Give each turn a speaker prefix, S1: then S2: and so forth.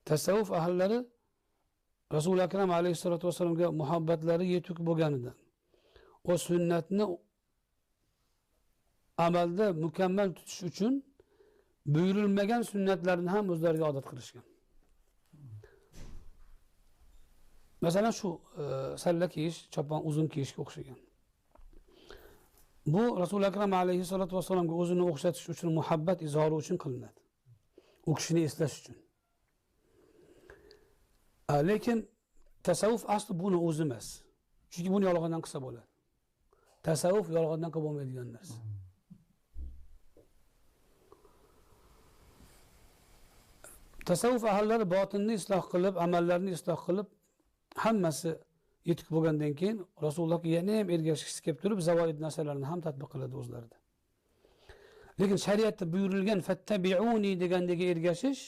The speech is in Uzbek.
S1: tasavvuf ahllari Rasul Akram alayhissalatu vassalamga muhabbatlari yetuk bo'lganidan o sunnatni amalda mukammal tutish uchun buyurilmagan sunnatlarni ham o'zlariga odat qilishgan. Masalan shu salla kiyish, chopon uzun kiyishga o'xshagan. Bu Rasul Akram alayhissalatu vassalamga o'zini o'xshatish uchun, muhabbat izhori uchun qilinadi. U kishini eslash uchun. Lekin tasavvuf asli buni o'zi emas. Chunki buni yolg'ondan qilsa bo'ladi. Tasavvuf yolg'ondan qilib bo'lmaydigan narsa. Tasavvuf ahllari botinni isloh qilib, amallarni isloh qilib, hammasi yetib bo'lgandan keyin Rasulullohga yana ham ergashishib kelib turib, zavoid narsalarni ham tatbiq qiladi o'zlarida. Lekin shariatda buyurilgan fattabi'uni degandagi ergashish